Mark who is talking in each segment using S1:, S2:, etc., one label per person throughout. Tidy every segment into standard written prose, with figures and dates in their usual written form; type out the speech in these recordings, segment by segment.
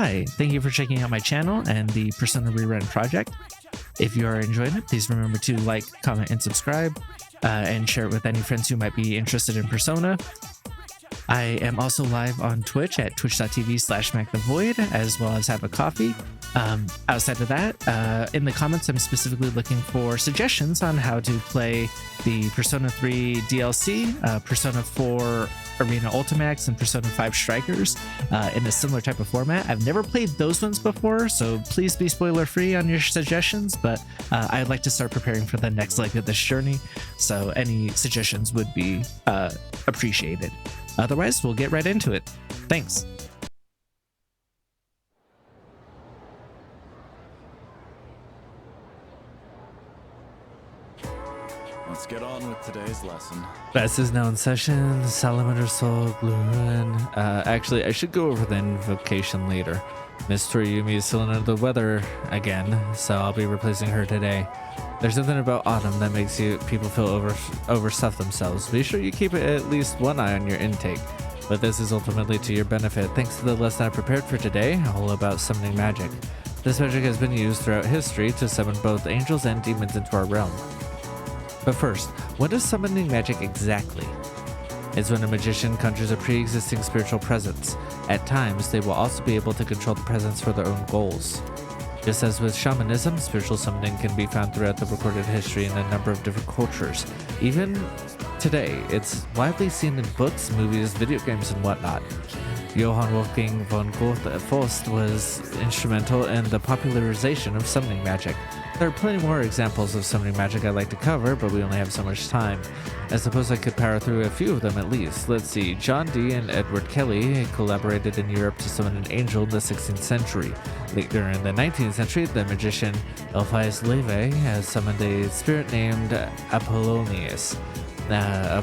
S1: Hi, thank you for checking out my channel and the Persona Rerun project. If you are enjoying it, please remember to like, comment, and subscribe, and share it with any friends who might be interested in Persona. I am also live on Twitch at twitch.tv/MacTheVoid, as well as have a coffee. Outside of that, in the comments, I'm specifically looking for suggestions on how to play the Persona 3 DLC, Persona 4 Arena Ultimax, and Persona 5 Strikers in a similar type of format. I've never played those ones before, so please be spoiler free on your suggestions, but I'd like to start preparing for the next leg of this journey, so any suggestions would be appreciated. Otherwise, we'll get right into it. Thanks.
S2: Let's get on with today's lesson.
S1: Best is now in session. Salamander Soul, Blue Ruin. Actually, I should go over the invocation later. Miss Toriumi is still under the weather again, so I'll be replacing her today. There's something about autumn that makes people feel overstuffed themselves. Be sure you keep at least one eye on your intake. But this is ultimately to your benefit thanks to the lesson I prepared for today, all about summoning magic. This magic has been used throughout history to summon both angels and demons into our realm. But first, what is summoning magic exactly? It's when a magician conjures a pre-existing spiritual presence. At times, they will also be able to control the presence for their own goals. Just as with shamanism, spiritual summoning can be found throughout the recorded history in a number of different cultures. Even today, it's widely seen in books, movies, video games, and whatnot. Johann Wolfgang von Goethe Faust was instrumental in the popularization of summoning magic. There are plenty more examples of summoning magic I'd like to cover, but we only have so much time. I suppose I could power through a few of them at least. Let's see, John Dee and Edward Kelly collaborated in Europe to summon an angel in the 16th century. Later in the 19th century, the magician Eliphas Levi has summoned a spirit named Apollonius.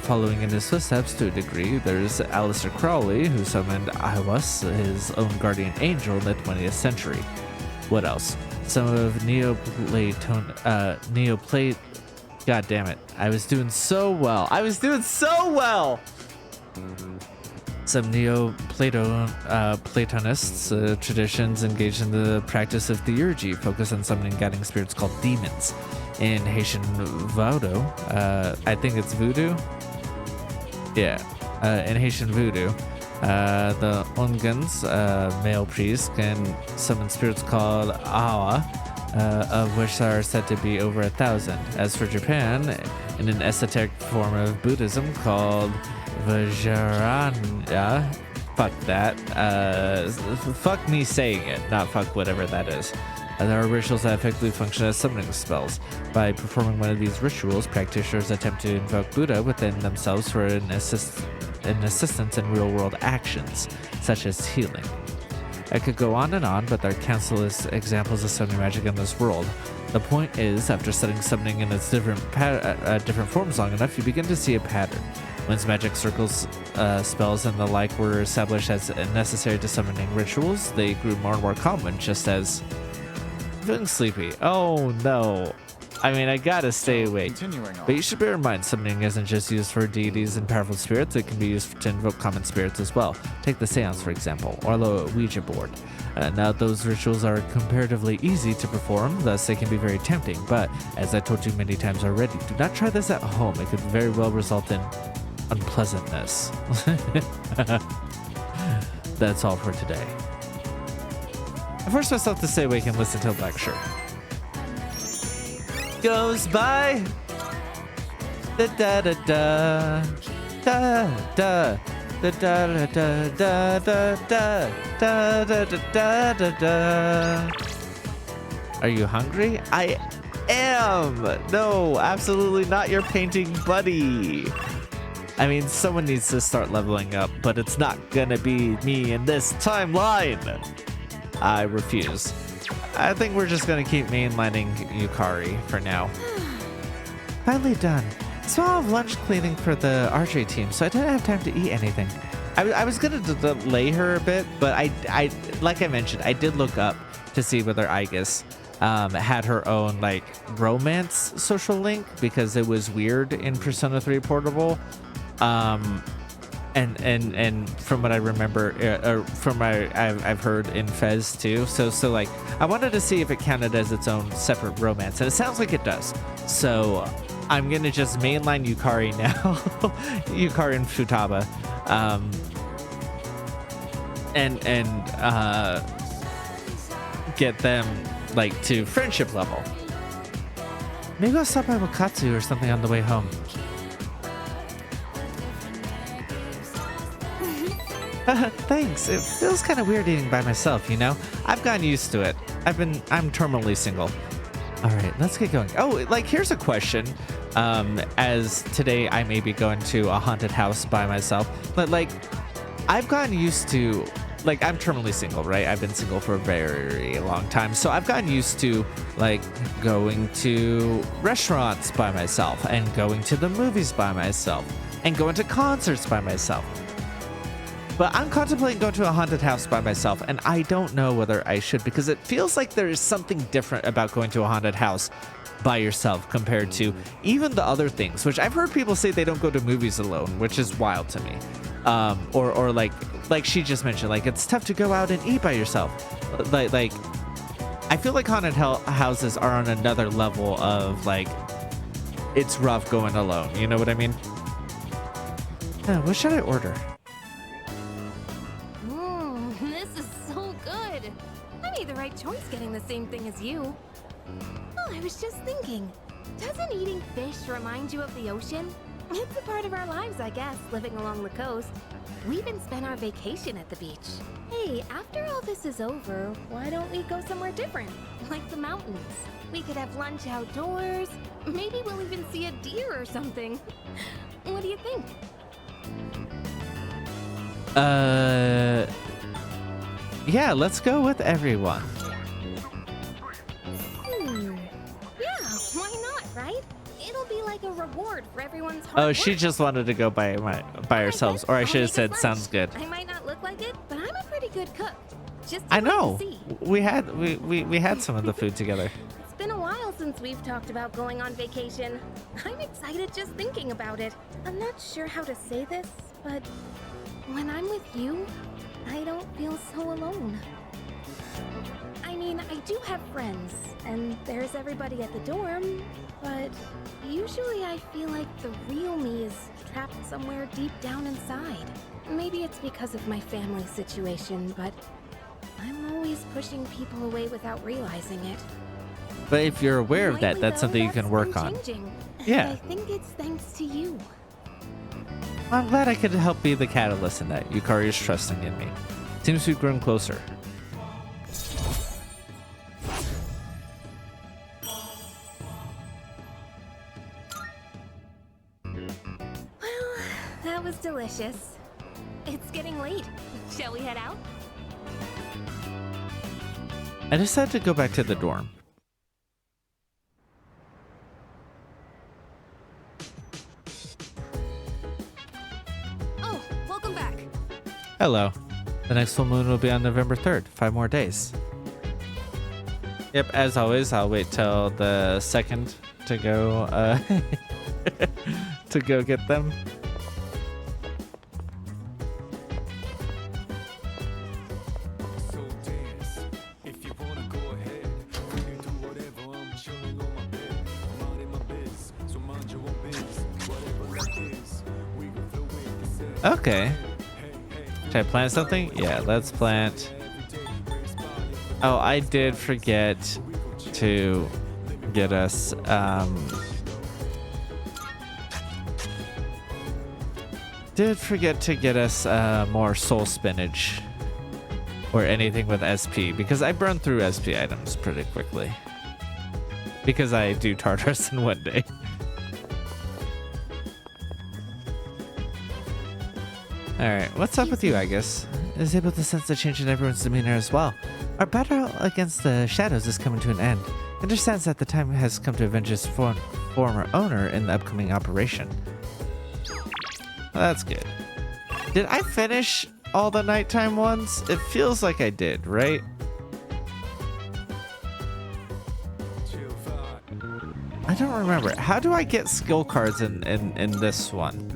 S1: Following in his footsteps to a degree, there's Aleister Crowley, who summoned Aiwass, his own guardian angel, in the 20th century. What else? Some of God damn it. I was doing so well. Some Platonists traditions engaged in the practice of theurgy, focus on summoning guiding spirits called demons. In Haitian voodoo, I think it's voodoo. Yeah, in Haitian voodoo, the Ongans, male priests, can summon spirits called Awa, of which there are said to be over 1,000. As for Japan, in an esoteric form of Buddhism called Vajrayana, fuck that, fuck me saying it, not fuck whatever that is. There are rituals that effectively function as summoning spells. By performing one of these rituals, practitioners attempt to invoke Buddha within themselves for an assistance in real-world actions, such as healing. I could go on, but there are countless examples of summoning magic in this world. The point is, after studying summoning in its different forms long enough, you begin to see a pattern. Once magic circles, spells, and the like were established as necessary to summoning rituals, they grew more and more common, just as... Feeling sleepy. Oh no. I mean, I gotta stay awake. But you should bear in mind, summoning isn't just used for deities and powerful spirits, it can be used to invoke common spirits as well. Take the seance, for example, or the Ouija board. Now, those rituals are comparatively easy to perform, thus they can be very tempting, but as I told you many times already, do not try this at home. It could very well result in unpleasantness. That's all for today. I forced myself to stay awake and listen to a lecture. Goes by. Da da da da da da da da da da da da da da da da. Are you hungry? I am. No, absolutely not your painting buddy. I mean, someone needs to start leveling up, but it's not gonna be me in this timeline. I refuse. I think we're just gonna keep mainlining Yukari for now. Finally done. So I'll have lunch cleaning for the archery team, so I didn't have time to eat anything. I was gonna delay her a bit, but I like I mentioned, I did look up to see whether Aigis had her own like romance social link, because it was weird in Persona 3 Portable. and from what I remember, from what I've heard in Fez too. So like, I wanted to see if it counted as its own separate romance, and it sounds like it does. So I'm gonna just mainline Yukari now, Yukari and Futaba, and get them like to friendship level. Maybe I'll stop by Wakatsu or something on the way home. Thanks. It feels kind of weird eating by myself, you know? I've gotten used to it. I'm terminally single. All right, let's get going. Oh, like, here's a question. As today I may be going to a haunted house by myself, but like, I've gotten used to, like, I'm terminally single, right? I've been single for a very long time. So I've gotten used to like going to restaurants by myself and going to the movies by myself and going to concerts by myself. But I'm contemplating going to a haunted house by myself, and I don't know whether I should, because it feels like there is something different about going to a haunted house by yourself compared to even the other things, which I've heard people say they don't go to movies alone, which is wild to me. Or like she just mentioned, like, it's tough to go out and eat by yourself. Like I feel like haunted houses are on another level of like, it's rough going alone. You know what I mean? What should I order?
S3: This is so good. I made the right choice getting the same thing as you. Oh, I was just thinking, doesn't eating fish remind you of the ocean? It's a part of our lives, I guess, living along the coast. We even spent our vacation at the beach. Hey, after all this is over, why don't we go somewhere different? Like the mountains. We could have lunch outdoors. Maybe we'll even see a deer or something. What do you think?
S1: Yeah, let's go with everyone.
S3: Yeah, why not, right? It'll be like a reward for everyone's hard
S1: Oh,
S3: work.
S1: she just wanted to go by ourselves, or I should have said,
S3: Lunch.
S1: "Sounds good."
S3: I might not look like it, but I'm a pretty good cook. Just
S1: I
S3: wait and
S1: know.
S3: see.
S1: We had some of the food together.
S3: It's been a while since we've talked about going on vacation. I'm excited just thinking about it. I'm not sure how to say this, but when I'm with you, I don't feel so alone. I mean, I do have friends, and there's everybody at the dorm, but usually I feel like the real me is trapped somewhere deep down inside. Maybe it's because of my family situation, but I'm always pushing people away without realizing it.
S1: But if you're aware of that,
S3: Lately,
S1: that's
S3: though,
S1: something you can
S3: that's
S1: work
S3: been
S1: on.
S3: changing, and
S1: Yeah.
S3: I think it's thanks to you.
S1: I'm glad I could help be the catalyst in that. Yukari is trusting in me. Seems we've grown closer.
S3: Well, that was delicious. It's getting late. Shall we head out?
S1: I decided to go back to the dorm.
S3: Oh, welcome back.
S1: Hello. The next full moon will be on November 3rd. 5 more days. Yep, as always, I'll wait till the 2nd to go to go get them.
S4: So dance, if you wanna go ahead. We can do whatever, I'm chilling on my bed. Minding my biz, so mind your own biz. Whatever that is, we can flow with the set.
S1: Okay. Should I plant something? Yeah, let's plant. Oh, I did forget to get us more soul spinach or anything with SP, because I burn through SP items pretty quickly because I do Tartarus in one day. Alright, what's up with you, I guess? Is able to sense the change in everyone's demeanor as well. Our battle against the shadows is coming to an end. Understands that the time has come to avenge his former owner in the upcoming operation. Well, that's good. Did I finish all the nighttime ones? It feels like I did, right? I don't remember. How do I get skill cards in this one?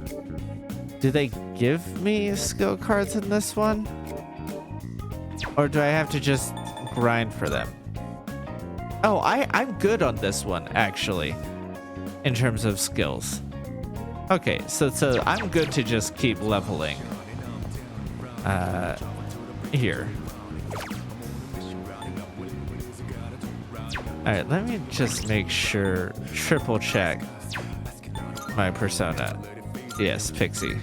S1: Do they give me skill cards in this one? Or do I have to just grind for them? Oh, I'm good on this one, actually, in terms of skills. Okay, so I'm good to just keep leveling. Here. Alright, let me just make sure, triple check my persona. Yes, Pixie.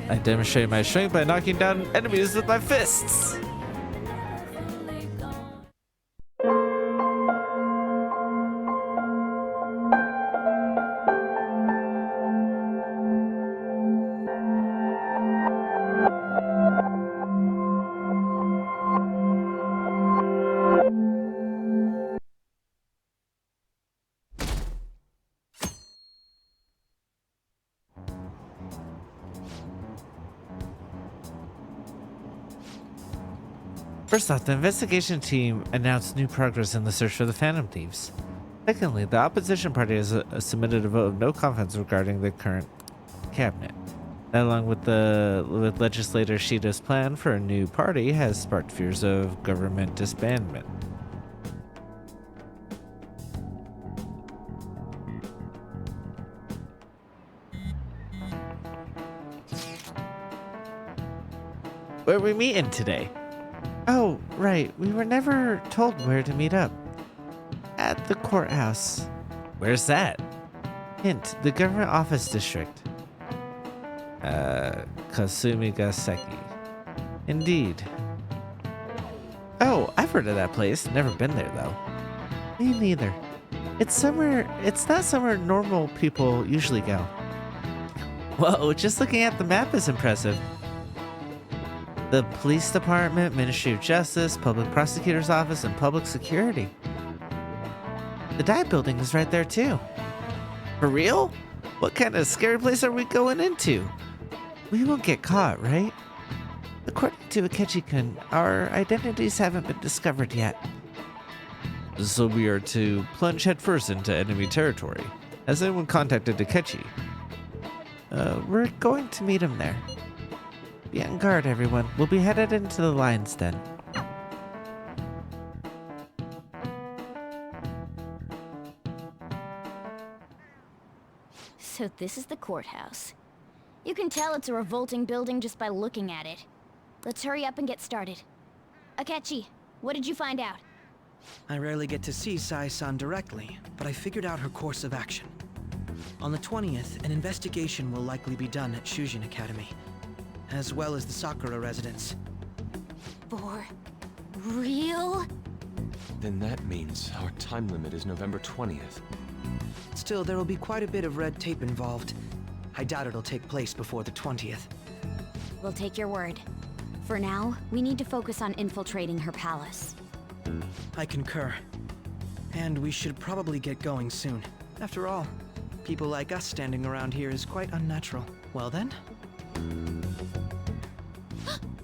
S1: I demonstrate my strength by knocking down enemies with my fists. First off, the investigation team announced new progress in the search for the Phantom Thieves. Secondly, the opposition party has submitted a vote of no confidence regarding the current cabinet. That, along with legislator Shido's plan for a new party, has sparked fears of government disbandment. Where are we meeting today? Oh, right. We were never told where to meet up. At the courthouse. Where's that? Hint, the government office district. Kasumigaseki. Indeed. Oh, I've heard of that place. Never been there, though. Me neither. It's not somewhere normal people usually go. Whoa, just looking at the map is impressive. The police department, Ministry of Justice, public prosecutor's office, and public security. The dive building is right there too. For real? What kind of scary place are we going into? We won't get caught, right? According to Akechi-kun, our identities haven't been discovered yet. So we are to plunge headfirst into enemy territory. Has anyone contacted Akechi? We're going to meet him there. Be on guard, everyone. We'll be headed into the lion's den.
S5: So this is the courthouse. You can tell it's a revolting building just by looking at it. Let's hurry up and get started. Akechi, what did you find out?
S6: I rarely get to see Sai-san directly, but I figured out her course of action. On the 20th, an investigation will likely be done at Shujin Academy, as well as the Sakura residence.
S5: For real?
S7: Then that means our time limit is November 20th.
S6: Still, there will be quite a bit of red tape involved. I doubt it'll take place before the 20th.
S5: We'll take your word. For now, we need to focus on infiltrating her palace.
S6: I concur. And we should probably get going soon. After all, people like us standing around here is quite unnatural. Well then?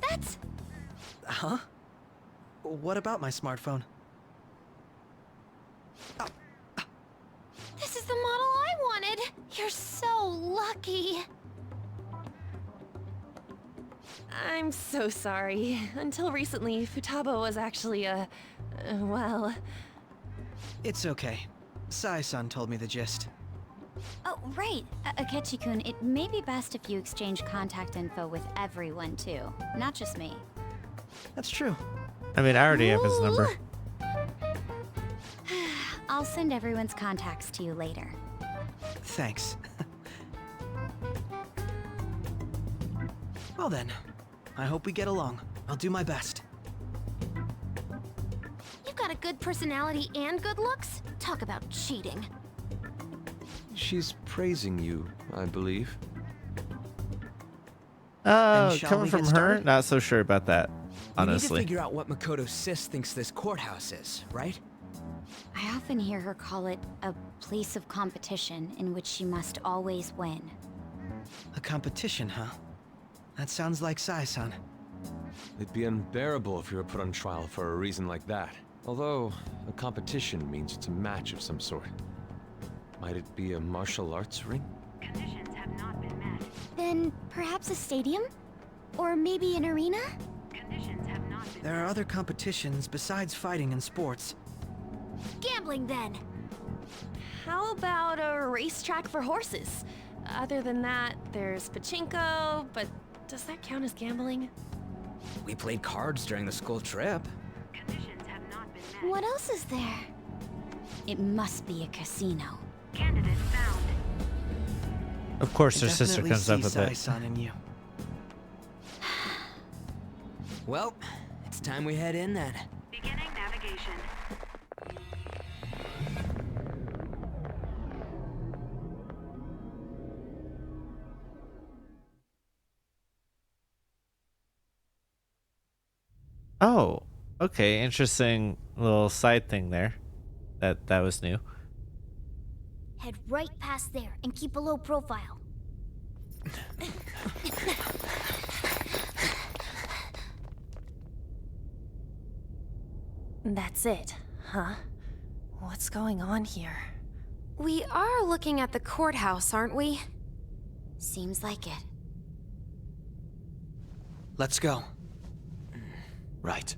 S5: That's...
S6: Huh? What about my smartphone?
S5: This is the model I wanted! You're so lucky!
S8: I'm so sorry. Until recently, Futaba was actually well...
S6: It's okay. Sai-san told me the gist.
S5: Oh, right. Akechi-kun, it may be best if you exchange contact info with everyone, too. Not just me.
S6: That's true.
S1: I mean, I already have his number.
S5: I'll send everyone's contacts to you later.
S6: Thanks. Well then, I hope we get along. I'll do my best.
S3: You've got a good personality and good looks? Talk about cheating.
S7: She's praising you, I believe.
S6: Then shall
S1: Coming
S6: we
S1: from
S6: get
S1: her,
S6: started?
S1: not so sure about that,
S9: We need to
S1: honestly.
S9: figure out what Makoto Sis thinks this courthouse is, right?
S5: I often hear her call it a place of competition in which she must always win.
S6: A competition, huh? That sounds like Sai-san.
S7: It'd be unbearable if you were put on trial for a reason like that. Although, a competition means it's a match of some sort. Might it be a martial arts ring?
S5: Conditions have not been met. Then perhaps a stadium? Or maybe an arena? Conditions have not been
S6: There are other competitions besides fighting and sports.
S5: Gambling then!
S8: How about a racetrack for horses? Other than that, there's pachinko, but does that count as gambling?
S9: We played cards during the school trip.
S5: Conditions have not been met. What else is there? It must be a casino. Candidate found.
S1: Of course,
S6: I
S1: her sister
S6: definitely
S1: comes up
S6: see
S1: with it.
S6: Sai-san in you.
S9: Well, it's time we head in then.
S5: Beginning navigation.
S1: Oh, okay, interesting little side thing there. That was new.
S5: Head right past there and keep a low profile.
S8: That's it, huh? What's going on here?
S3: We are looking at the courthouse, aren't we?
S5: Seems like it.
S6: Let's go.
S9: Right.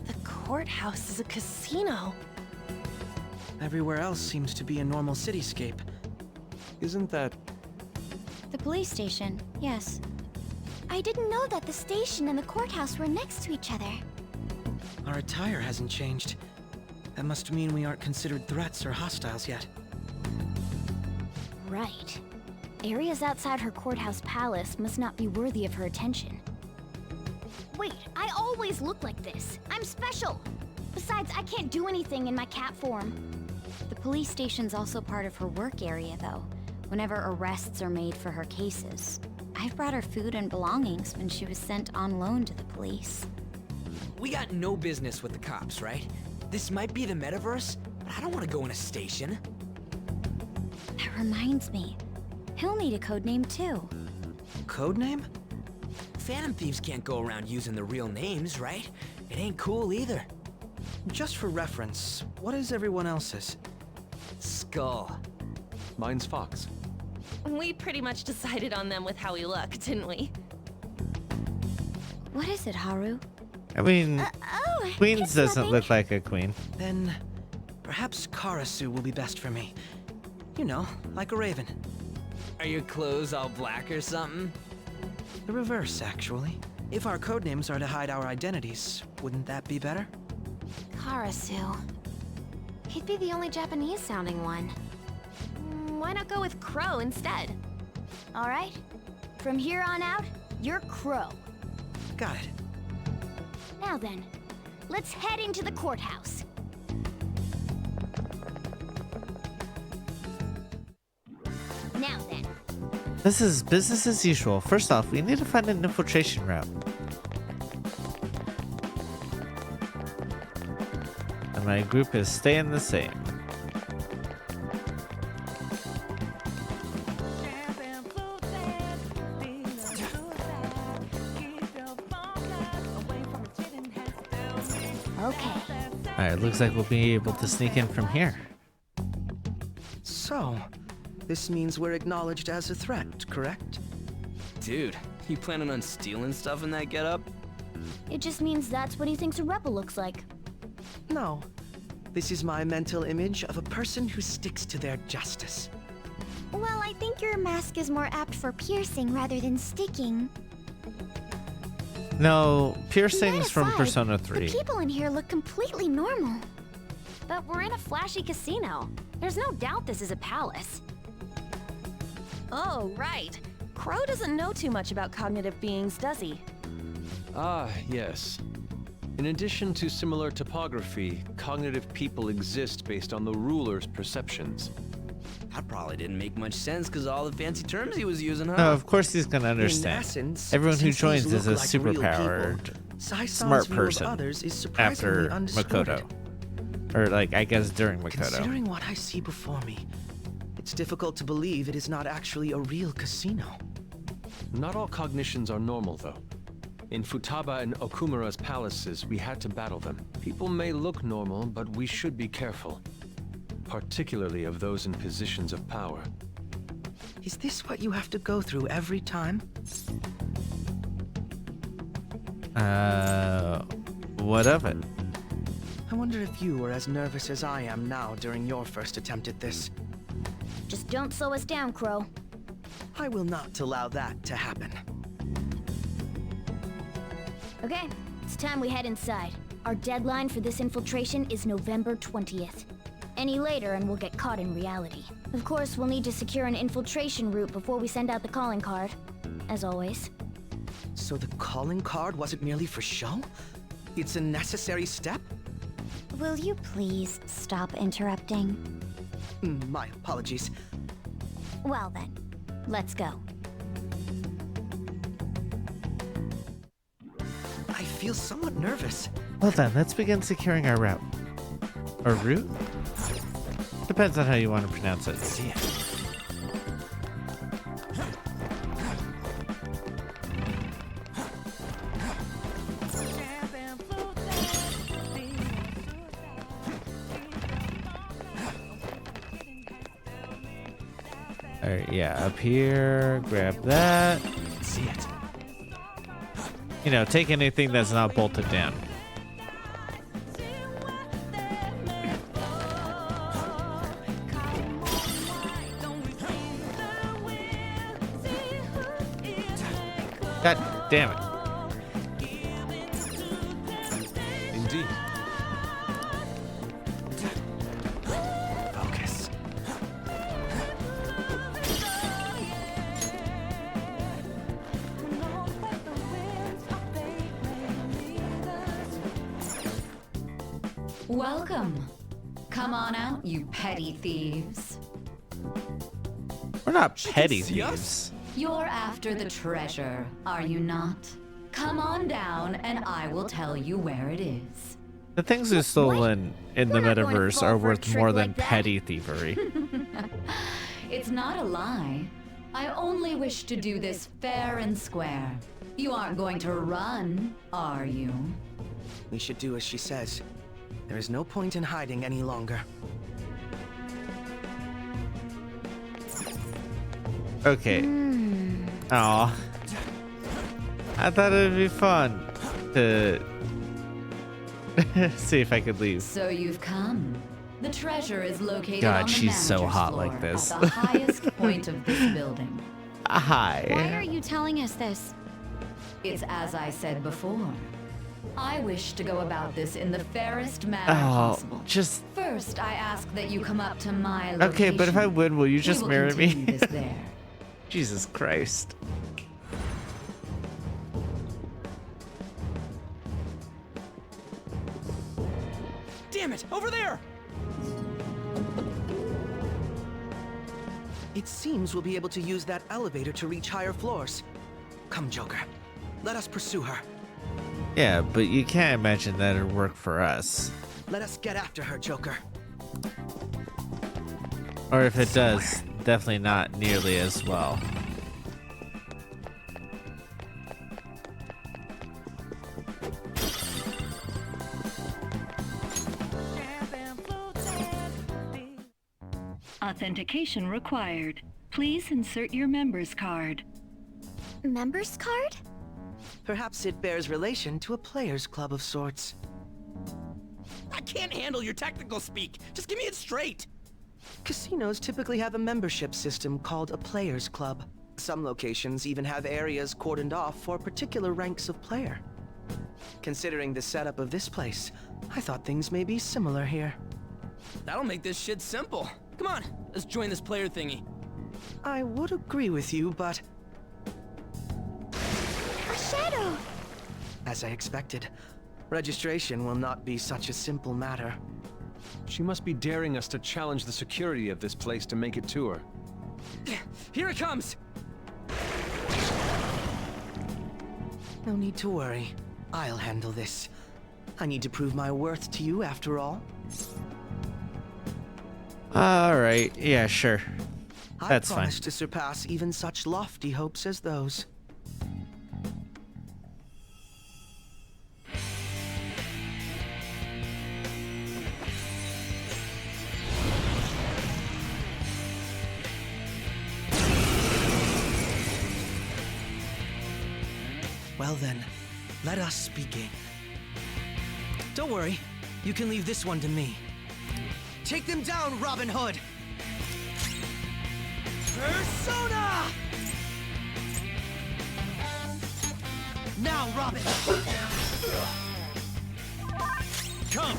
S8: The courthouse is a casino.
S6: Everywhere else seems to be a normal cityscape.
S7: Isn't that...
S5: The police station, yes. I didn't know that the station and the courthouse were next to each other.
S6: Our attire hasn't changed. That must mean we aren't considered threats or hostiles yet.
S5: Right. Areas outside her courthouse palace must not be worthy of her attention. Wait, I always look like this. I'm special. Besides, I can't do anything in my cat form. The police station's also part of her work area, though, whenever arrests are made for her cases. I've brought her food and belongings when she was sent on loan to the police.
S9: We got no business with the cops, right? This might be the metaverse, but I don't want to go in a station.
S5: That reminds me. He'll need a code name, too.
S6: Codename?
S9: Phantom thieves can't go around using the real names, right? It ain't cool either.
S6: Just for reference, what is everyone else's?
S9: Skull.
S7: Mine's Fox.
S8: We pretty much decided on them with how we look, didn't we?
S5: What is it, Haru?
S1: I mean,
S5: Oh,
S1: Queens
S5: it's
S1: doesn't
S5: nothing.
S1: look like a queen.
S6: Then, perhaps Karasu will be best for me. You know, like a raven.
S9: Are your clothes all black or something?
S6: The reverse, actually. If our codenames are to hide our identities, wouldn't that be better?
S3: Karasu. He'd be the only Japanese-sounding one.
S8: Why not go with Crow instead?
S5: All right. From here on out, you're Crow.
S6: Got it.
S5: Now then, let's head into the courthouse. Now then,
S1: This is business as usual. First off, we need to find an infiltration route. And my group is staying the same.
S5: okay.
S1: Alright, looks like we'll be able to sneak in from here.
S6: So, this means we're acknowledged as a threat, correct?
S9: Dude, you planning on stealing stuff in that getup?
S5: It just means that's what he thinks a rebel looks like.
S6: No. This is my mental image of a person who sticks to their justice.
S5: Well, I think your mask is more apt for piercing rather than sticking.
S1: No, piercings
S5: That
S1: from
S5: aside,
S1: Persona
S5: The
S1: 3.
S5: people in here look completely normal.
S3: But we're in a flashy casino. There's no doubt this is a palace.
S8: Oh, right. Crow doesn't know too much about cognitive beings, does he?
S7: Ah, yes. In addition to similar topography, cognitive people exist based on the ruler's perceptions.
S9: That probably didn't make much sense because all the fancy terms he was using, huh?
S1: No, of course he's gonna
S6: In
S1: understand.
S6: essence,
S1: Everyone who
S6: since
S1: joins
S6: these
S1: is a
S6: look like real
S1: superpowered,
S6: people, Sai-san's
S1: smart
S6: view of
S1: person
S6: others is surprisingly
S1: after
S6: undistorted.
S1: Makoto. Or, like, I guess during Makoto.
S6: Considering what I see before me, it's difficult to believe it is not actually a real casino.
S7: Not all cognitions are normal, though. In Futaba and Okumura's palaces, we had to battle them. People may look normal, but we should be careful. Particularly of those in positions of power.
S6: Is this what you have to go through every time?
S1: What of it?
S6: I wonder if you were as nervous as I am now during your first attempt at this.
S5: Just don't slow us down, Crow.
S6: I will not allow that to happen.
S5: Okay, it's time we head inside. Our deadline for this infiltration is November 20th. Any later and we'll get caught in reality. Of course, we'll need to secure an infiltration route before we send out the calling card. As always.
S6: So the calling card wasn't merely for show? It's a necessary step?
S10: Will you please stop interrupting?
S6: My apologies.
S10: Well then, let's go.
S6: I feel somewhat nervous.
S1: Well then, let's begin securing our route. Or route? Depends on how you want to pronounce it.
S6: See it.
S1: Alright, yeah, up here, grab that.
S6: See it.
S1: You know, take anything that's not bolted down. God damn it.
S7: Indeed.
S6: Focus.
S11: Welcome. Come on out, you petty thieves.
S1: We're not petty thieves.
S11: You're after the treasure, are you not? Come on down and I will tell you where it is.
S1: The things we've stolen in the
S5: We're not going to
S1: metaverse
S5: fall
S1: are
S5: for a
S1: worth
S5: trick
S1: more than
S5: like that.
S1: petty thievery.
S11: It's not a lie. I only wish to do this fair and square. You aren't going to run, are you?
S6: We should do as she says. There is no point in hiding any longer.
S1: Okay. Aw. I thought it'd be fun to see if I could leave.
S11: So you've come. The treasure is located
S1: God,
S11: on the
S1: she's so
S11: manager's
S1: hot
S11: floor
S1: like this.
S11: at the highest point of this building.
S1: Hi.
S10: Why are you telling us this?
S11: It's as I said before. I wish to go about this in the fairest manner
S1: Oh,
S11: possible.
S1: just
S11: First, I ask that you come up to my location.
S1: okay, but if I win, will you just
S11: We will
S1: marry me?
S11: continue this there.
S1: Jesus Christ.
S9: Damn it! Over there!
S6: It seems we'll be able to use that elevator to reach higher floors. Come, Joker. Let us pursue her.
S1: Yeah, but you can't imagine that it'd work for us.
S6: Let us get after her, Joker.
S1: Or if it does, definitely not nearly as well.
S12: Authentication required. Please insert your member's card.
S10: Members card?
S6: Perhaps it bears relation to a players' club of sorts.
S9: I can't handle your technical speak. Just give me it straight.
S6: Casinos typically have a membership system called a players' club. Some locations even have areas cordoned off for particular ranks of player. Considering the setup of this place, I thought things may be similar here.
S9: That'll make this shit simple. Come on, let's join this player thingy.
S6: I would agree with you, but
S10: A shadow!
S6: as I expected, Registration will not be such a simple matter.
S7: She must be daring us to challenge the security of this place to make it to her.
S6: Here it comes! No need to worry. I'll handle this. I need to prove my worth to you after all.
S1: Alright, yeah, sure. That's
S6: I
S1: fine.
S6: promise to surpass even such lofty hopes as those. Well then, let us begin. Don't worry, you can leave this one to me. Take them down, Robin Hood! Persona! Now, Robin!
S2: Come!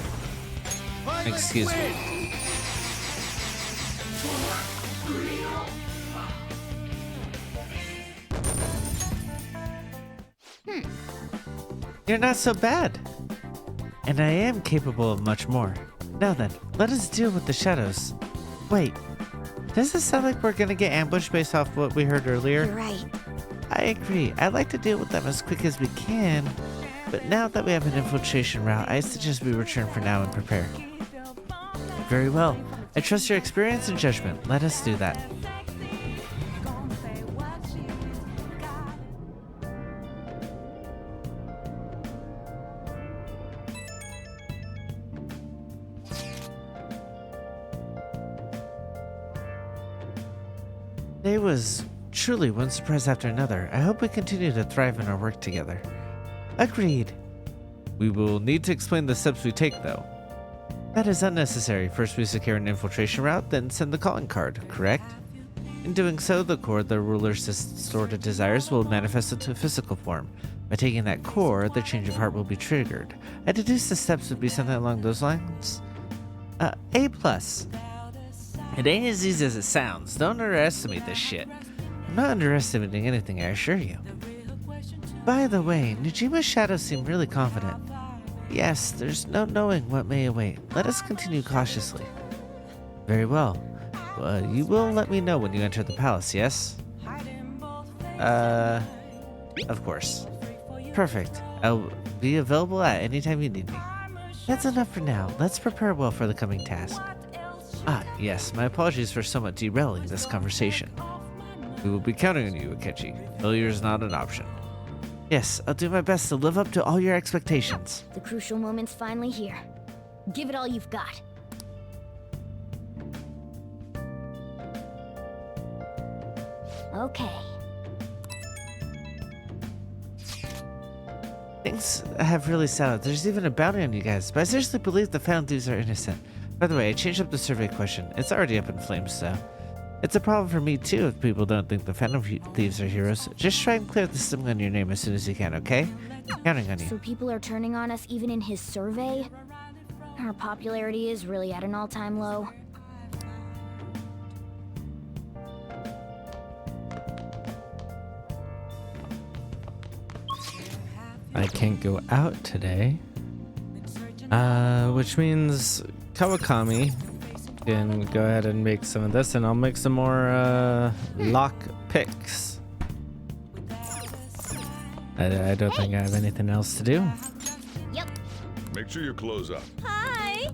S1: Excuse me. You're not so bad. And I am capable of much more. Now then, let us deal with the shadows. Wait, does this sound like we're gonna get ambushed based off what we heard earlier?
S10: You're right.
S1: I agree. I'd like to deal with them as quick as we can. But now that we have an infiltration route, I suggest we return for now and prepare. Very well. I trust your experience and judgment. Let us do that. Today was truly one surprise after another. I hope we continue to thrive in our work together. Agreed. We will need to explain the steps we take, though. That is unnecessary. First we secure an infiltration route, then send the calling card, correct? In doing so, the core the ruler's distorted desires will manifest into physical form. By taking that core, the change of heart will be triggered. I deduce the steps would be something along those lines. A+. It ain't as easy as it sounds. Don't underestimate this shit. I'm not underestimating anything, I assure you. By the way, Nojima's shadows seem really confident. Yes, there's no knowing what may await. Let us continue cautiously. Very well. You will let me know when you enter the palace, yes? Of course. Perfect. I'll be available at any time you need me. That's enough for now. Let's prepare well for the coming task. Ah, yes, my apologies for somewhat derailing this conversation. We will be counting on you, Akechi. Failure is not an option. Yes, I'll do my best to live up to all your expectations.
S5: The crucial moment's finally here. Give it all you've got. Okay.
S1: Things have really settled. There's even a bounty on you guys, but I seriously believe the Phantom Thieves are innocent. By the way, I changed up the survey question. It's already up in flames, so... It's a problem for me too if people don't think the Phantom Thieves are heroes. Just try and clear the stigma on your name as soon as you can, okay? Counting on you.
S5: So people are turning on us even in his survey? Our popularity is really at an all-time low.
S13: I can't go out today. Which means Kawakami can go ahead and make some of this, and I'll make some more lock picks. I don't think I have anything else to do.
S5: Yep.
S14: Make sure your clothes up.
S8: Hi!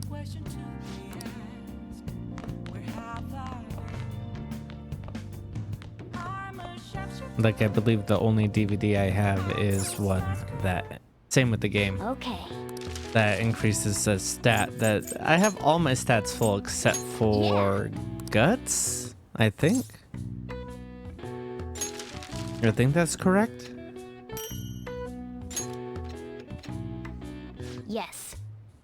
S13: Like, I believe the only DVD I have is one that, same with the game.
S5: Okay.
S13: That increases the stat that I have all my stats full except for guts, I think. I think that's correct.
S5: Yes.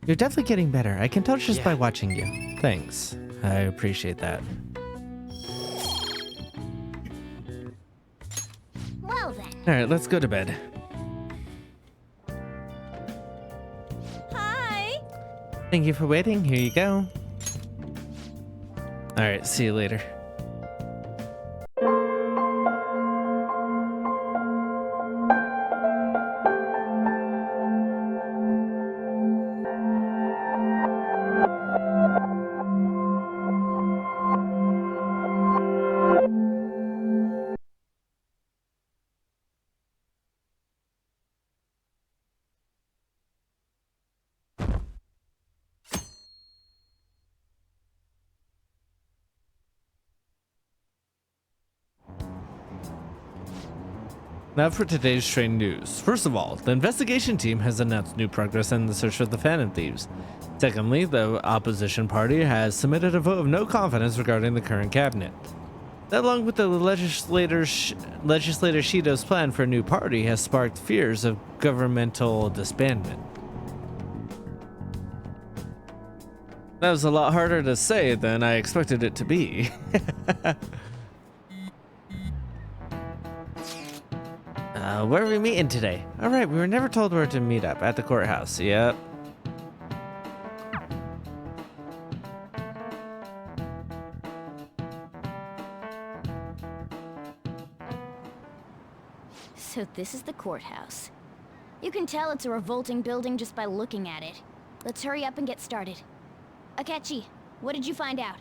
S1: You're definitely getting better. I can tell just by watching you.
S13: Thanks. I appreciate that.
S5: Well then.
S1: Alright, let's go to bed.
S8: Hi!
S1: Thank you for waiting. Here you go. Alright, see you later. Now for today's train news. First of all, the investigation team has announced new progress in the search for the Phantom Thieves. Secondly, the opposition party has submitted a vote of no confidence regarding the current cabinet. That, along with the legislator Shido's plan for a new party, has sparked fears of governmental disbandment. That was a lot harder to say than I expected it to be. Where are we meeting today? Alright, we were never told where to meet up. At the courthouse, yep.
S5: So this is the courthouse. You can tell it's a revolting building just by looking at it. Let's hurry up and get started. Akechi, what did you find out?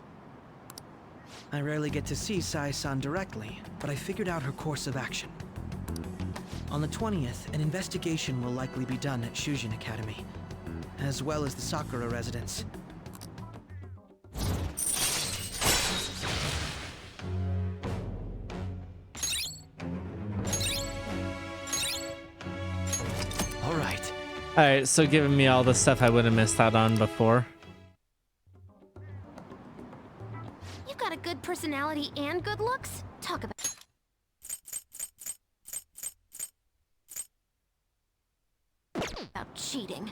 S6: I rarely get to see Sai-san directly, but I figured out her course of action. On the 20th, an investigation will likely be done at Shujin Academy, as well as the Sakura residence.
S1: Alright, so giving me all the stuff I would have missed out on before.
S3: You've got a good personality and good looks. Talk about cheating.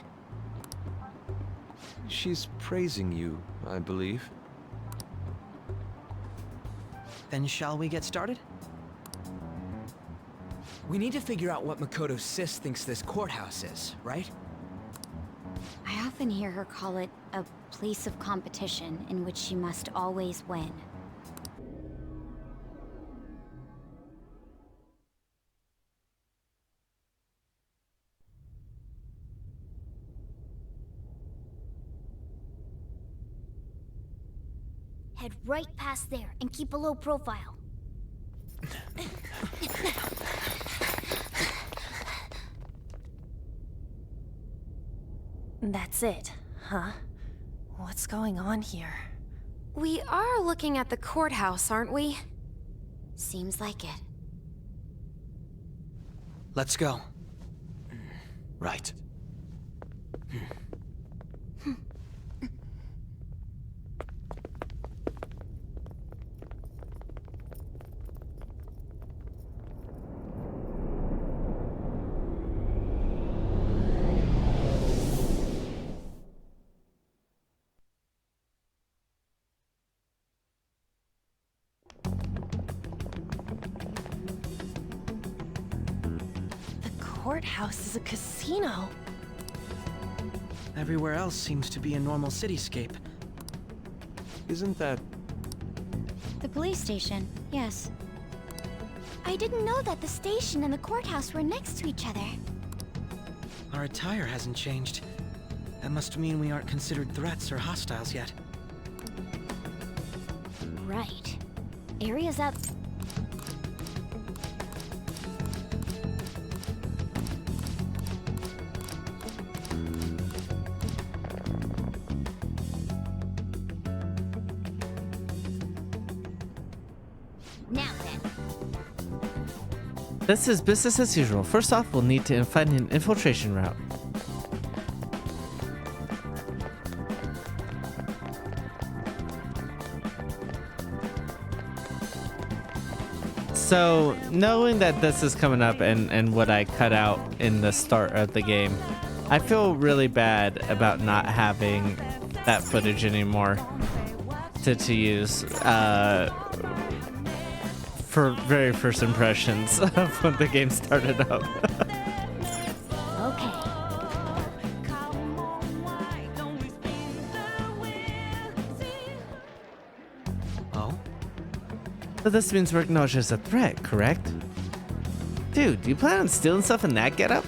S7: She's praising you, I believe.
S6: Then shall we get started?
S9: We need to figure out what Makoto Sis thinks this courthouse is, right?
S10: I often hear her call it a place of competition in which she must always win.
S5: Head right past there and keep a low profile.
S8: That's it, huh? What's going on here?
S3: We are looking at the courthouse, aren't we?
S10: Seems like it.
S6: Let's go.
S9: Right.
S8: Courthouse is a casino.
S6: Everywhere else seems to be a normal cityscape.
S7: Isn't that...
S10: The police station, yes.
S5: I didn't know that the station and the courthouse were next to each other.
S6: Our attire hasn't changed. That must mean we aren't considered threats or hostiles yet.
S5: Right. Areas out... Now then.
S1: This is business as usual. First off, we'll need to find an infiltration route. So, knowing that this is coming up and what I cut out in the start of the game, I feel really bad about not having that footage anymore to use for very first impressions of when the game started up.
S5: Okay.
S6: Oh?
S1: So this means we're acknowledged as a threat, correct? Dude, do you plan on stealing stuff in that getup?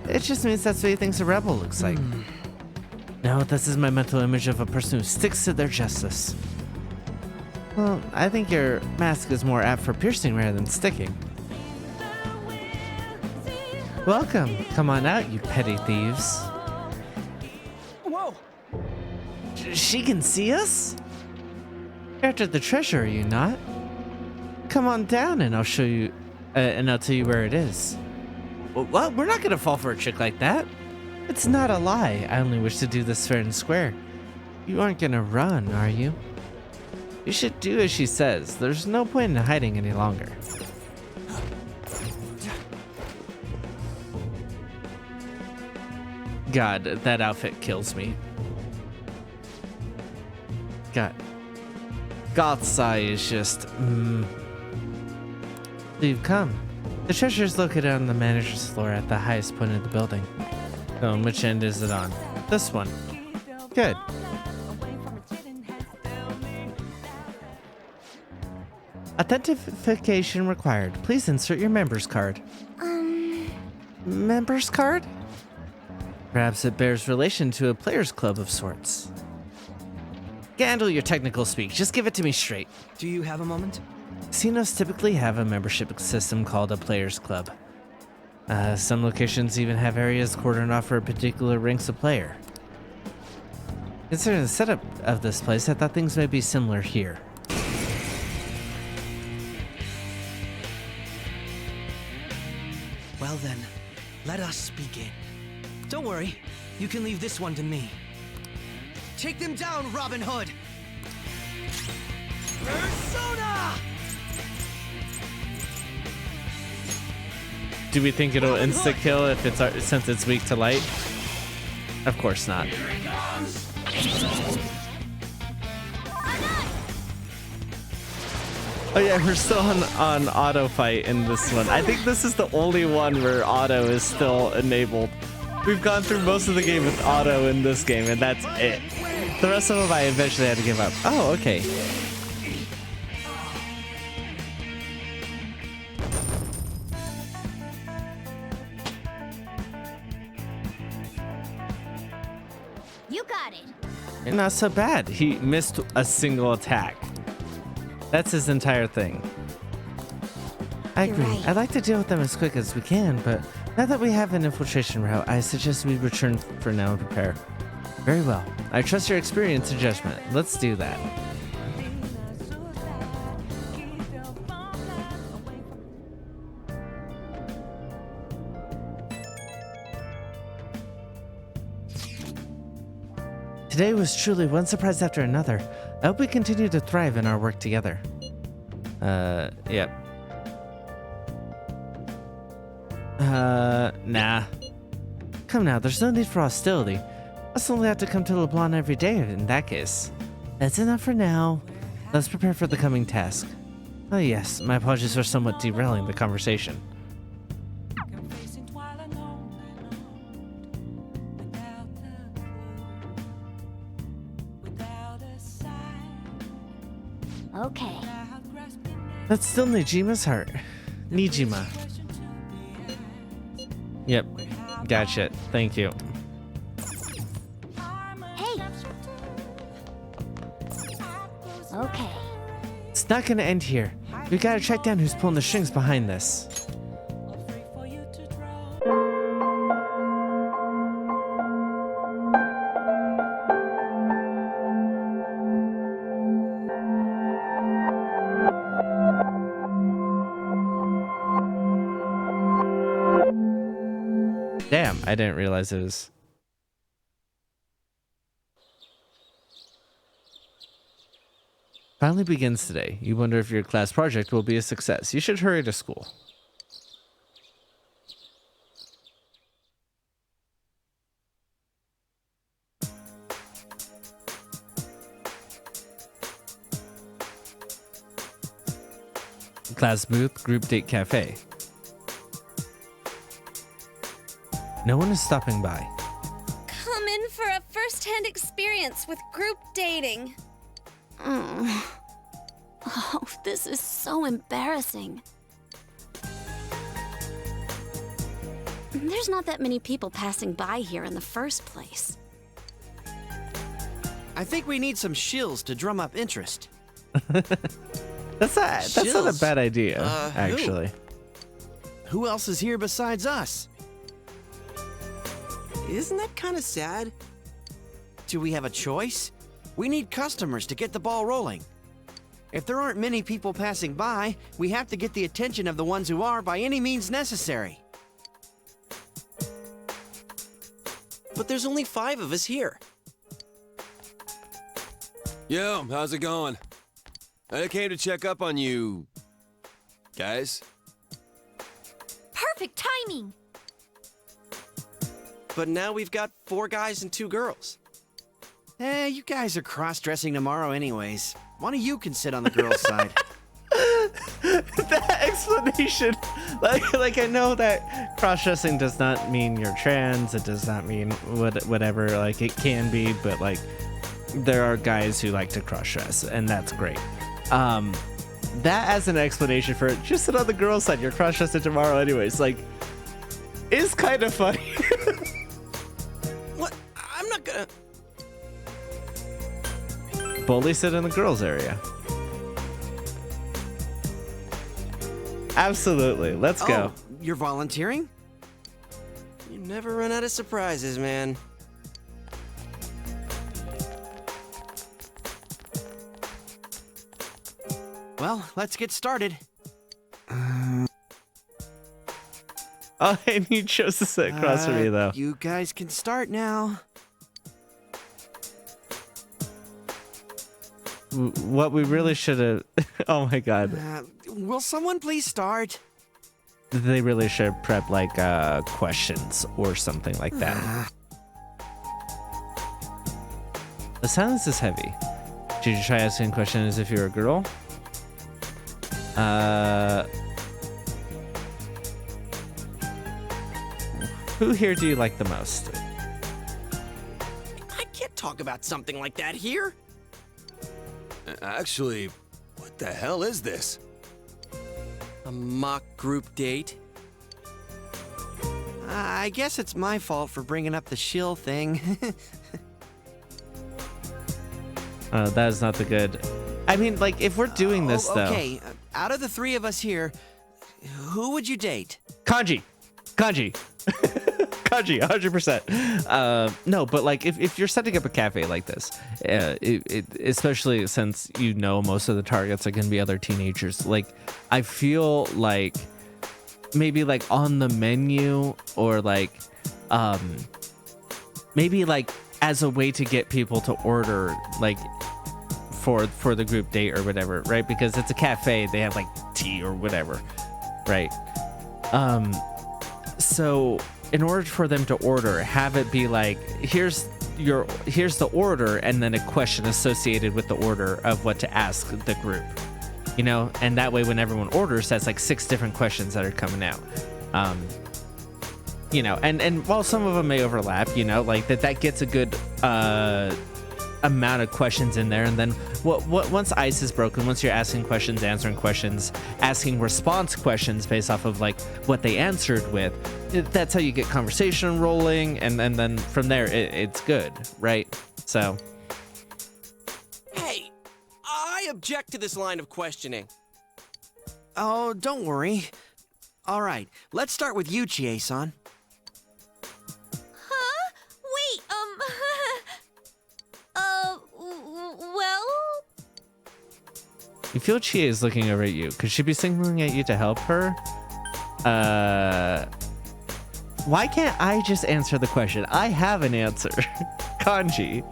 S1: It just means that's what he thinks a rebel looks like. No, this is my mental image of a person who sticks to their justice. Well, I think your mask is more apt for piercing rather than sticking. Welcome. Come on out, you petty thieves.
S6: Whoa!
S1: She can see us? You're after the treasure, are you not? Come on down and I'll show you and I'll tell you where it is. What? We're not gonna fall for a trick like that. It's not a lie. I only wish to do this fair and square. You aren't gonna run, are you? You should do as she says. There's no point in hiding any longer. God, that outfit kills me. God. Goth's Eye is just, You've come. The treasure is located on the manager's floor at the highest point of the building. Oh, and which end is it on? This one. Good. Authentication required. Please insert your member's card. Member's card? Perhaps it bears relation to a player's club of sorts. Handle your technical speak. Just give it to me straight.
S6: Do you have a moment?
S1: Casinos typically have a membership system called a player's club. Some locations even have areas cordoned off for particular ranks of player. Considering the setup of this place, I thought things may be similar here.
S6: Well then, let us begin. Don't worry, you can leave this one to me. Take them down, Robin Hood! Persona!
S1: Do we think it'll insta-kill if it's since it's weak to light? Of course not. Oh yeah, we're still on auto fight in this one. I think this is the only one where auto is still enabled. We've gone through most of the game with auto in this game, and that's it. The rest of them I eventually had to give up. Oh, okay.
S5: You got it.
S1: Not so bad. He missed a single attack. That's his entire thing. I agree.
S5: Right.
S1: I'd like to deal with them as quick as we can, but now that we have an infiltration route, I suggest we return for now and prepare. Very well. I trust your experience and judgment. Let's do that. Today was truly one surprise after another. I hope we continue to thrive in our work together. Yep. Nah. Come now, there's no need for hostility. I'll only have to come to LeBlanc every day in that case. That's enough for now. Let's prepare for the coming task. Oh yes, my apologies for somewhat derailing the conversation.
S5: Okay.
S1: That's still Nijima's heart. Nijima. Yep. Gotcha. Thank you.
S5: Hey. Okay.
S1: It's not gonna end here. We gotta track down who's pulling the strings behind this. Damn, I didn't realize it was... Finally begins today. You wonder if your class project will be a success. You should hurry to school. Class booth, group date cafe. No one is stopping by.
S15: Come in for a first-hand experience with group dating.
S8: Oh, this is so embarrassing. There's not that many people passing by here in the first place.
S16: I think we need some shills to drum up interest.
S1: That's not a bad idea, actually.
S16: Who else is here besides us? Isn't that kind of sad? Do we have a choice? We need customers to get the ball rolling. If there aren't many people passing by, we have to get the attention of the ones who are by any means necessary. But there's only 5 of us here.
S17: Yo, how's it going? I came to check up on you... guys?
S15: Perfect timing!
S16: But now we've got 4 guys and 2 girls. You guys are cross-dressing tomorrow anyways. One of you can sit on the girls' side.
S13: That explanation, like I know that cross-dressing does not mean you're trans. It does not mean whatever. Like it can be, but like there are guys who like to cross-dress, and that's great. That as an explanation for it, just sit on the girls' side. You're cross-dressing tomorrow anyways. Like, is kind of funny.
S16: What? I'm not gonna.
S13: Boldly sit in the girls' area. Absolutely. Let's go.
S16: Oh, you're volunteering? You never run out of surprises, man. Well, let's get started.
S13: Oh, and you chose to sit across from me, though.
S16: You guys can start now.
S13: What we really should have... Oh, my God.
S16: Will someone please start?
S13: They really should prep, like, questions or something like that. The silence is heavy. Did you try asking questions if you're a girl? Who here do you like the most?
S16: I can't talk about something like that here.
S17: Actually, what the hell is this?
S16: A mock group date? I guess it's my fault for bringing up the shill thing.
S13: That is not the good... I mean, like, if we're doing this, though...
S16: Okay, out of the 3 of us here, who would you date?
S13: Kanji! Kanji, 100%. No, but like if you're setting up a cafe like this, especially since you know most of the targets are going to be other teenagers, like I feel like maybe like on the menu or like maybe like as a way to get people to order like for the group date or whatever, right? Because it's a cafe, they have like tea or whatever, right? So in order for them to order, have it be like, here's the order, and then a question associated with the order of what to ask the group, you know? And that way when everyone orders, that's like 6 different questions that are coming out. You know, and while some of them may overlap, you know, like that gets a good amount of questions in there. And then once ice is broken, once you're asking questions, answering questions, asking response questions based off of like what they answered with, that's how you get conversation rolling, and then from there it's good, right? So
S16: hey, I object to this line of questioning. Oh, don't worry. All right, let's start with you, Chie-san.
S15: Wait, well?
S13: you feel Chie is looking over at you. Could she be signaling at you to help her? Why can't I just answer the question? I have an answer. Kanji.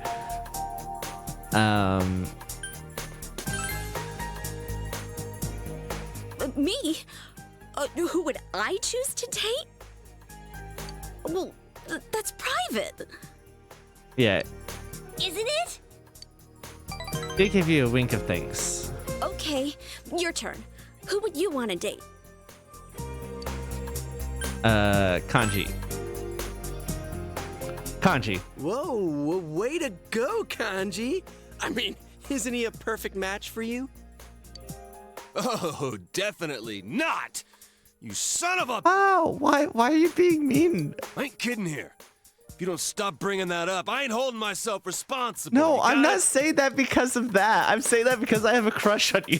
S15: Me? Who would I choose to date? Well, that's private.
S13: Yeah.
S15: Isn't it?
S13: They give you a wink of thanks.
S15: Okay, your turn. Who would you want to date?
S13: Kanji. Kanji.
S16: Whoa, way to go, Kanji. I mean, isn't he a perfect match for you?
S17: Oh, definitely not! You son of a...
S13: Oh, why are you being mean?
S17: I ain't kidding here. If you don't stop bringing that up, I ain't holding myself responsible.
S13: No, I'm not saying that because of that. I'm saying that because I have a crush on you.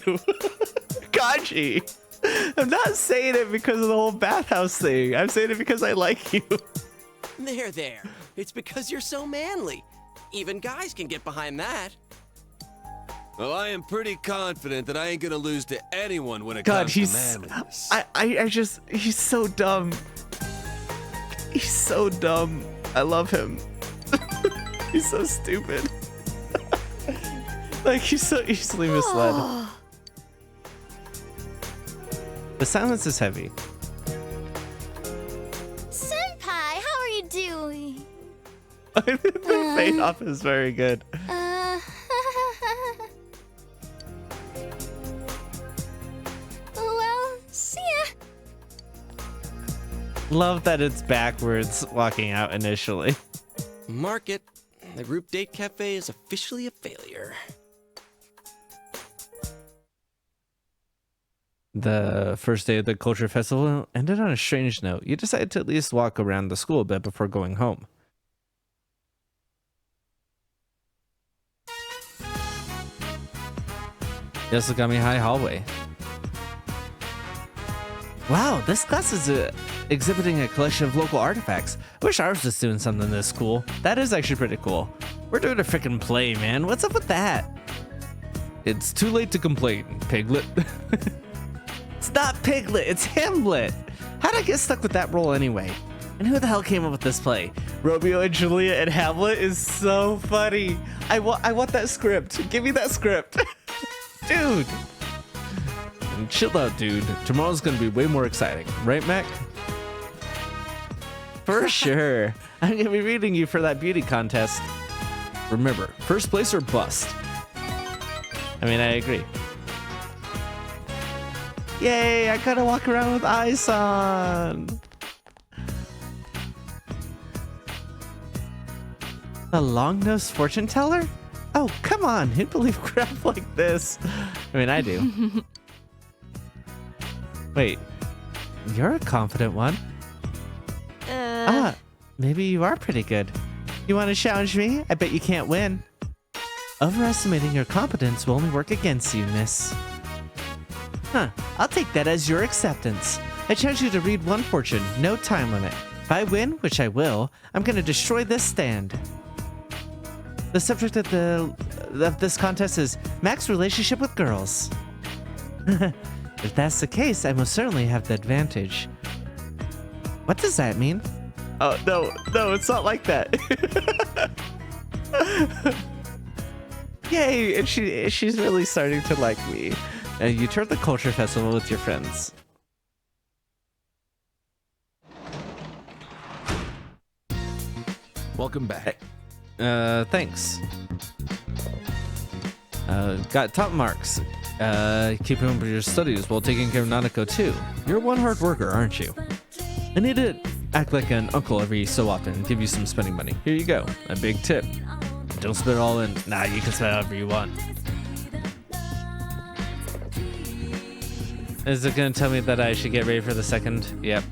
S13: Kanji. I'm not saying it because of the whole bathhouse thing. I'm saying it because I like you.
S16: There. It's because you're so manly. Even guys can get behind that.
S17: Well, I am pretty confident that I ain't gonna lose to anyone when it
S13: God,
S17: comes
S13: he's
S17: to manliness.
S13: he's so dumb. He's so dumb. I love him. He's so stupid. Like, he's so easily misled. The silence is heavy.
S5: Senpai, how are you doing?
S13: The fade off is very good.
S5: Well, see ya.
S13: Love that it's backwards walking out initially.
S16: Mark it. The group date cafe is officially a failure.
S13: The first day of the culture festival ended on a strange note. You decided to at least walk around the school a bit before going home. Yasogami High hallway. Wow, this class is exhibiting a collection of local artifacts. I wish ours was doing something this cool. That is actually pretty cool. We're doing a freaking play, man. What's up with that? It's too late to complain, Piglet. It's not Piglet, it's Hamlet. How'd I get stuck with that role anyway? And who the hell came up with this play? Romeo and Juliet and Hamlet is so funny. I want that script. Give me that script. Dude. And chill out, dude. Tomorrow's gonna be way more exciting. Right, Mac? For sure. I'm gonna be reading you for that beauty contest. Remember, first place or bust. I mean, I agree. Yay, I gotta walk around with eyes on. A long-nosed fortune teller? Oh, come on. Who'd believe crap like this? I mean, I do. Wait, you're a confident one. Maybe you are pretty good. You want to challenge me? I bet you can't win. Overestimating your competence will only work against you, miss. Huh, I'll take that as your acceptance. I challenge you to read one fortune, no time limit. If I win, which I will, I'm gonna destroy this stand. The subject of this contest is Mac's relationship with girls. If that's the case, I most certainly have the advantage. What does that mean? Oh, no, it's not like that. Yay, and she's really starting to like me. And you toured the culture festival with your friends.
S2: Welcome back.
S13: Thanks. Got top marks. Keeping up with your studies while taking care of Nanako too. You're one hard worker, aren't you? I need to act like an uncle every so often and give you some spending money. Here you go, a big tip. Don't spend it all in. Nah, you can spend however you want. Is it gonna tell me that I should get ready for the second? Yep.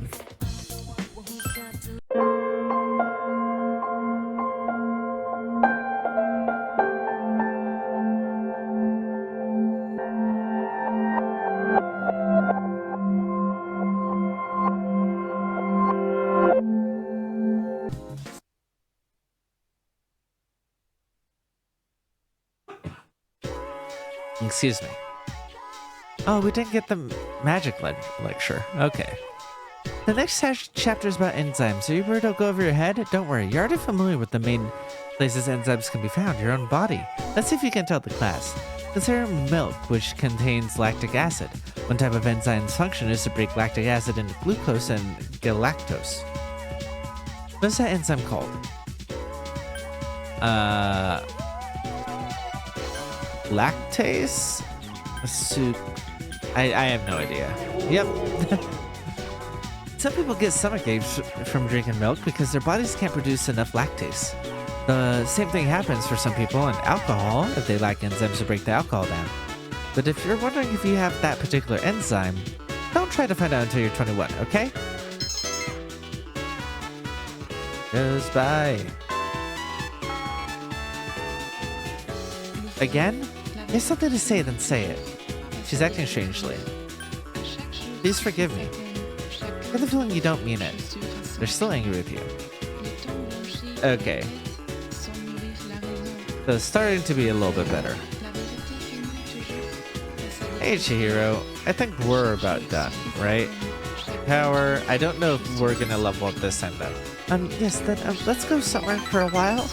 S13: Excuse me. Oh, we didn't get the magic lecture. Okay. The next chapter is about enzymes. Are you worried it'll go over your head? Don't worry, you're already familiar with the main places enzymes can be found, your own body. Let's see if you can tell the class. Consider milk, which contains lactic acid. One type of enzyme's function is to break lactic acid into glucose and galactose. What's that enzyme called? Lactase? I have no idea. Yep. Some people get stomach aches from drinking milk because their bodies can't produce enough lactase. The same thing happens for some people in alcohol if they lack enzymes to break the alcohol down. But if you're wondering if you have that particular enzyme, don't try to find out until you're 21, okay? Goes by. Again? There's something to say, then say it. She's acting strangely. Please forgive me. I have the feeling you don't mean it. They're still angry with you. Okay. So it's starting to be a little bit better. Hey, Chihiro. I think we're about done, right? Power. I don't know if we're gonna level up this time, though. Yes, then let's go somewhere for a while.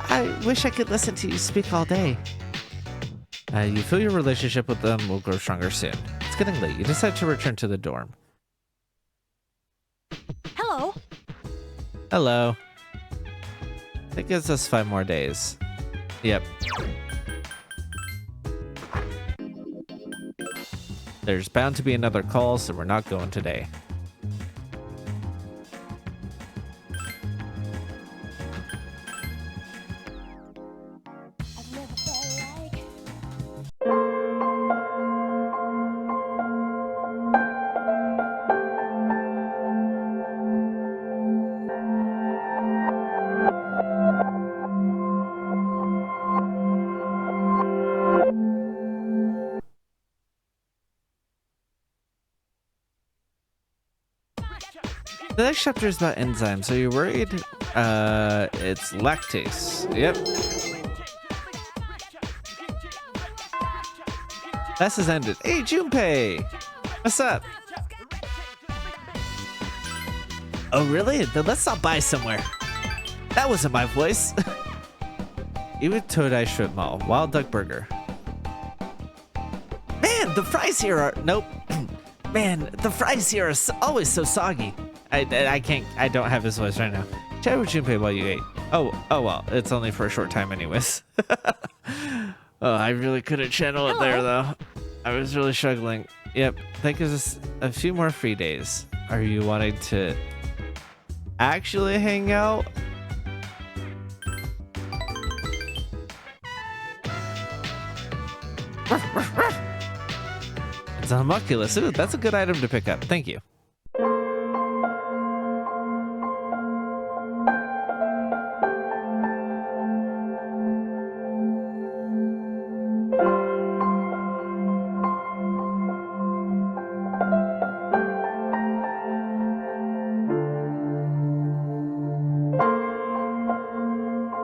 S13: I wish I could listen to you speak all day. You feel your relationship with them will grow stronger soon. It's getting late. You decide to return to the dorm.
S5: Hello.
S13: Hello. That gives us 5 more days. Yep. There's bound to be another call, so we're not going today. The next chapter is about enzymes. So you're worried? It's lactase. Yep. Class has ended. Hey, Junpei! What's up? Oh, really? Then let's stop by somewhere. That wasn't my voice. Eat with Todai Strip Mall. Wild Duck Burger. Man, the fries here are... Nope. Man, the fries here are always so soggy. I can't, I don't have his voice right now. Chat with Junpei while you ate. Oh well, it's only for a short time anyways. Oh, I really couldn't channel it there though. I was really struggling. Yep, that gives us a few more free days. Are you wanting to actually hang out? It's a homunculus. Ooh, that's a good item to pick up. Thank you.